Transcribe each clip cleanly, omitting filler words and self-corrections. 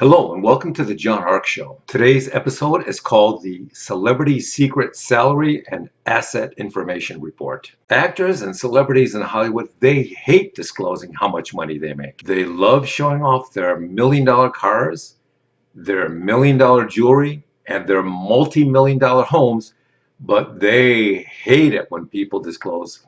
Hello and welcome to the John Ark Show. Today's episode is called the Celebrity Secret Salary and Asset Information Report. Actors and celebrities in Hollywood, they hate disclosing how much money they make. They love showing off their $1 million cars, their $1 million jewelry, and their multi-million-dollar homes, but they hate it when people disclose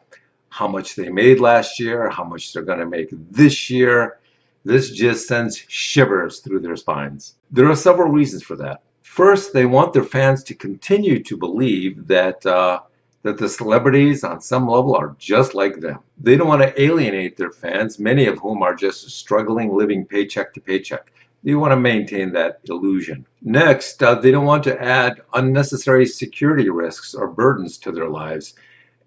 how much they made last year, how much they're going to make this year. This just sends shivers through their spines. There are several reasons for that. First, they want their fans to continue to believe that the celebrities on some level are just like them. They don't want to alienate their fans, many of whom are just struggling, living paycheck to paycheck. They want to maintain that illusion. Next, they don't want to add unnecessary security risks or burdens to their lives.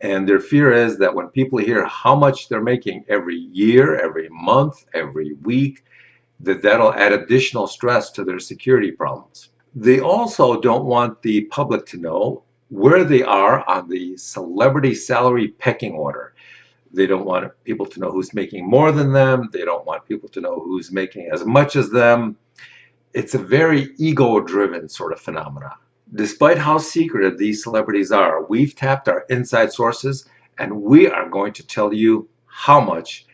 And their fear is that when people hear how much they're making every year, every month, every week, that'll add additional stress to their security problems. They also don't want the public to know where they are on the celebrity salary pecking order. They don't want people to know who's making more than them. They don't want people to know who's making as much as them. It's a very ego-driven sort of phenomenon. Despite how secretive these celebrities are, we've tapped our inside sources and we are going to tell you how much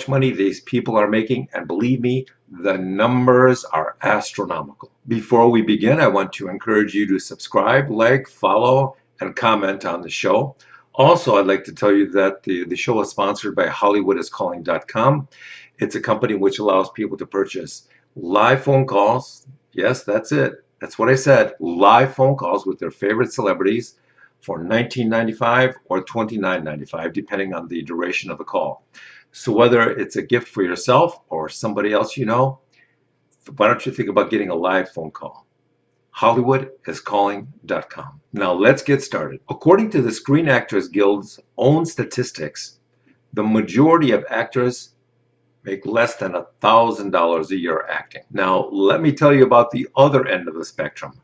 money these people are making, and believe me, the numbers are astronomical. Before we begin, I want to encourage you to subscribe, like, follow, and comment on the show. Also, I'd like to tell you that the show is sponsored by HollywoodIsCalling.com. It's a company which allows people to purchase live phone calls. Yes, that's it. That's what I said. Live phone calls with their favorite celebrities for $19.95 or $29.95, depending on the duration of the call. So whether it's a gift for yourself or somebody else you know, why don't you think about getting a live phone call? HollywoodIsCalling.com. Now let's get started. According to the Screen Actors Guild's own statistics, the majority of actors make less than $1,000 a year acting. Now, let me tell you about the other end of the spectrum,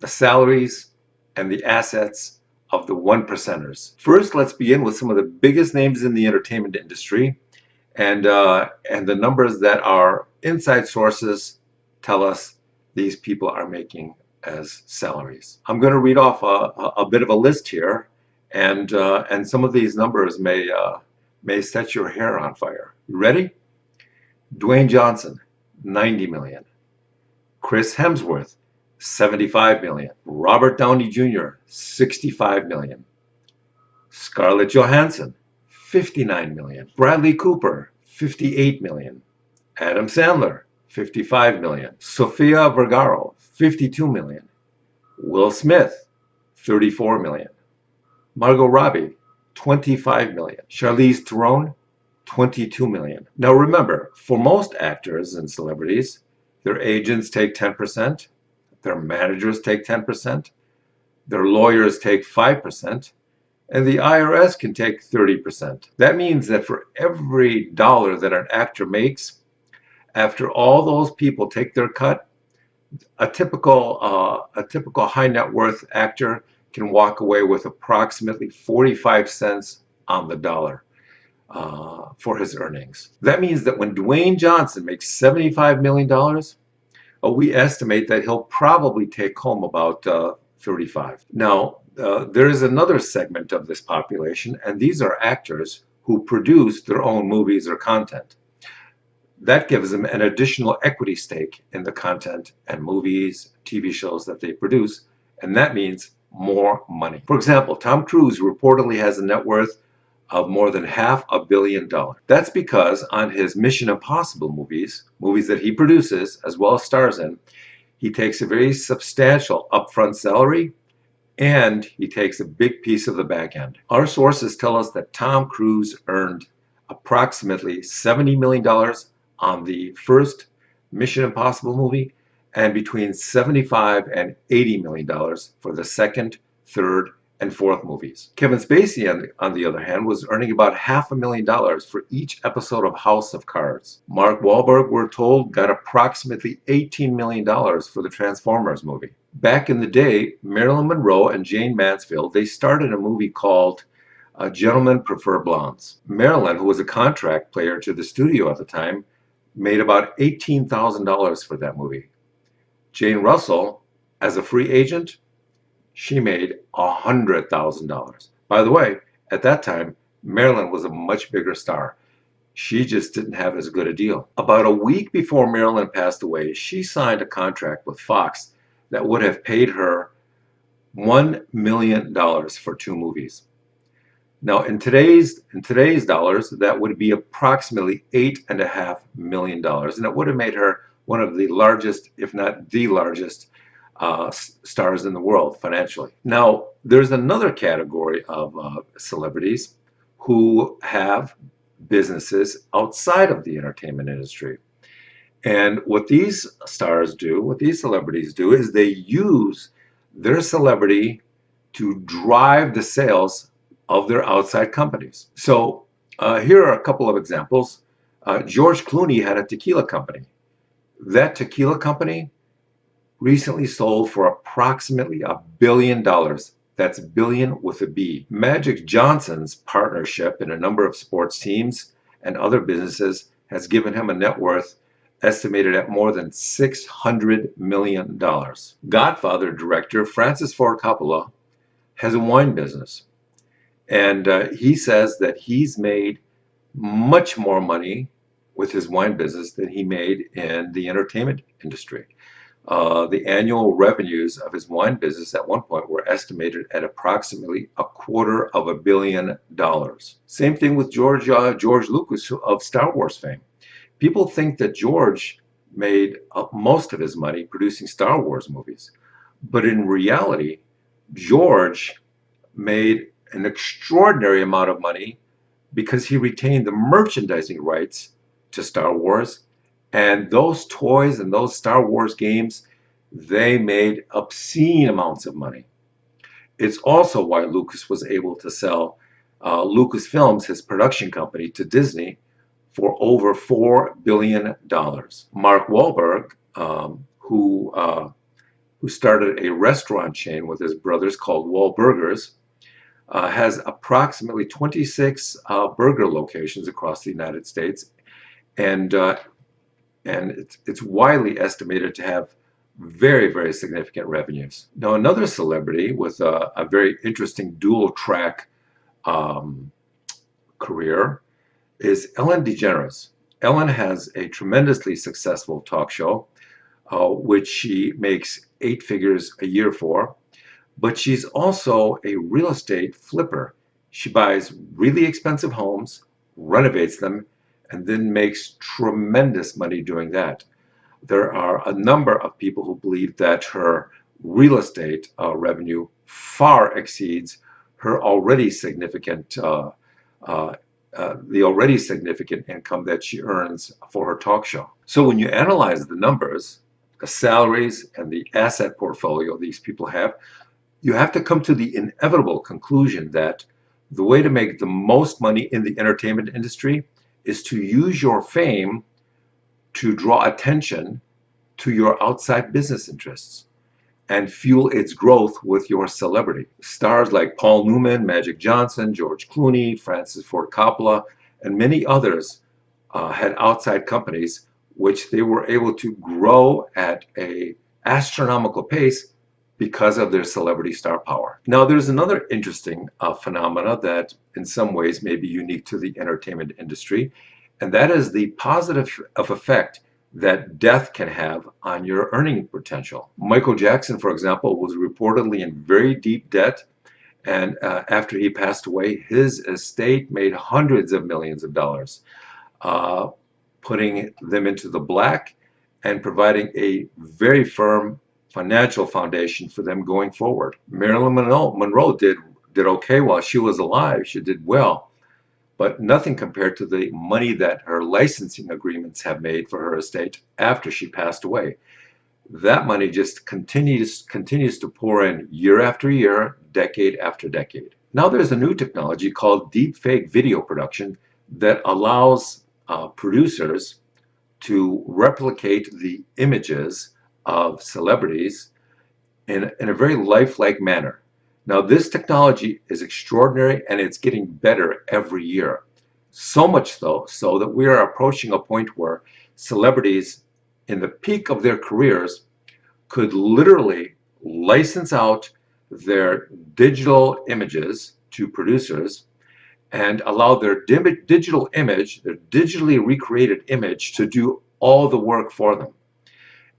the salaries and the assets of the one percenters. First, let's begin with some of the biggest names in the entertainment industry, and the numbers that our inside sources tell us these people are making as salaries. I'm going to read off a bit of a list here, and some of these numbers may set your hair on fire. You ready? Dwayne Johnson, $90 million. Chris Hemsworth, $75 million. Robert Downey Jr., $65 million. Scarlett Johansson, $59 million. Bradley Cooper, $58 million. Adam Sandler, $55 million. Sofia Vergara, $52 million. Will Smith, $34 million. Margot Robbie, $25 million. Charlize Theron, $22 million. Now remember, for most actors and celebrities, their agents take 10%, their managers take 10%, their lawyers take 5%, and the IRS can take 30%. That means that for every dollar that an actor makes, after all those people take their cut, a typical high net worth actor can walk away with approximately 45 cents on the dollar for his earnings. That means that when Dwayne Johnson makes $75 million, we estimate that he'll probably take home about 35. Now, there is another segment of this population, and these are actors who produce their own movies or content. That gives them an additional equity stake in the content and movies, TV shows that they produce, and that means more money. For example, Tom Cruise reportedly has a net worth of more than $500 million. That's because on his Mission Impossible movies that he produces as well as stars in, he takes a very substantial upfront salary and he takes a big piece of the back end. Our sources tell us that Tom Cruise earned approximately $70 million on the first Mission Impossible movie and between $75 and $80 million for the second, third, and fourth movies. Kevin Spacey, on the other hand, was earning about $500,000 for each episode of House of Cards. Mark Wahlberg, we're told, got approximately $18 million for the Transformers movie. Back in the day, Marilyn Monroe and Jane Mansfield, they started a movie called Gentlemen Prefer Blondes. Marilyn, who was a contract player to the studio at the time, made about $18,000 for that movie. Jane Russell, as a free agent, she made $100,000. By the way, at that time, Marilyn was a much bigger star. She just didn't have as good a deal. About a week before Marilyn passed away, she signed a contract with Fox that would have paid her $1 million for 2 movies. Now, in today's dollars, that would be approximately $8.5 million, and it would have made her one of the largest, if not the largest, stars in the world financially. Now, there's another category of celebrities who have businesses outside of the entertainment industry. And what these stars do, what these celebrities do, is they use their celebrity to drive the sales of their outside companies. So here are a couple of examples. George Clooney had a tequila company. That tequila company recently sold for approximately $1 billion. That's billion with a B. Magic Johnson's partnership in a number of sports teams and other businesses has given him a net worth estimated at more than $600 million. Godfather director Francis Ford Coppola has a wine business, and he says that he's made much more money with his wine business than he made in the entertainment industry. The annual revenues of his wine business at one point were estimated at approximately $250 million. Same thing with George Lucas of Star Wars fame. People think that George made most of his money producing Star Wars movies, but in reality, George made an extraordinary amount of money because he retained the merchandising rights to Star Wars, and those toys and those Star Wars games, they made obscene amounts of money. It's also why Lucas was able to sell Lucasfilms, his production company, to Disney for over $4 billion. Mark Wahlberg, who started a restaurant chain with his brothers called Wahlburgers, has approximately 26 burger locations across the United States, and it's widely estimated to have very, very significant revenues. Now, another celebrity with a very interesting dual track career is Ellen DeGeneres. Ellen has a tremendously successful talk show, which she makes 8 figures a year for, but she's also a real estate flipper. She buys really expensive homes, renovates them, and then makes tremendous money doing that. There are a number of people who believe that her real estate revenue far exceeds her already significant the already significant income that she earns for her talk show. So when you analyze the numbers, the salaries, and the asset portfolio these people have, you have to come to the inevitable conclusion that the way to make the most money in the entertainment industry is to use your fame to draw attention to your outside business interests and fuel its growth with your celebrity. Stars like Paul Newman, Magic Johnson, George Clooney, Francis Ford Coppola, and many others had outside companies which they were able to grow at an astronomical pace because of their celebrity star power. Now, there's another interesting phenomena that in some ways may be unique to the entertainment industry, and that is the positive effect that death can have on your earning potential. Michael Jackson, for example, was reportedly in very deep debt, and after he passed away, his estate made hundreds of millions of dollars, putting them into the black and providing a very firm financial foundation for them going forward. Marilyn Monroe did okay while she was alive. She did well, but nothing compared to the money that her licensing agreements have made for her estate after she passed away. That money just continues to pour in year after year, decade after decade. Now there's a new technology called deepfake video production that allows producers to replicate the images of celebrities in a very lifelike manner. Now, this technology is extraordinary and it's getting better every year. So much so that we are approaching a point where celebrities in the peak of their careers could literally license out their digital images to producers and allow their digital image, their digitally recreated image, to do all the work for them,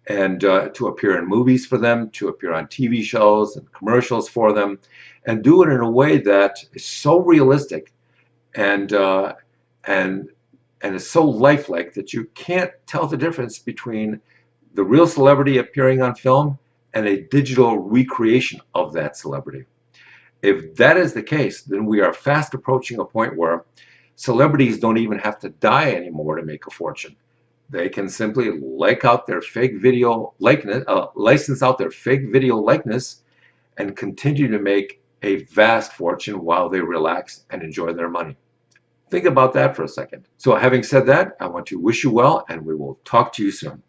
and to appear in movies for them, to appear on TV shows and commercials for them, and do it in a way that is so realistic and and and is so lifelike that you can't tell the difference between the real celebrity appearing on film and a digital recreation of that celebrity. If that is the case, then we are fast approaching a point where celebrities don't even have to die anymore to make a fortune. They can simply out their fake video likeness, license out their fake video likeness, and continue to make a vast fortune while they relax and enjoy their money. Think about that for a second. So having said that, I want to wish you well, and we will talk to you soon.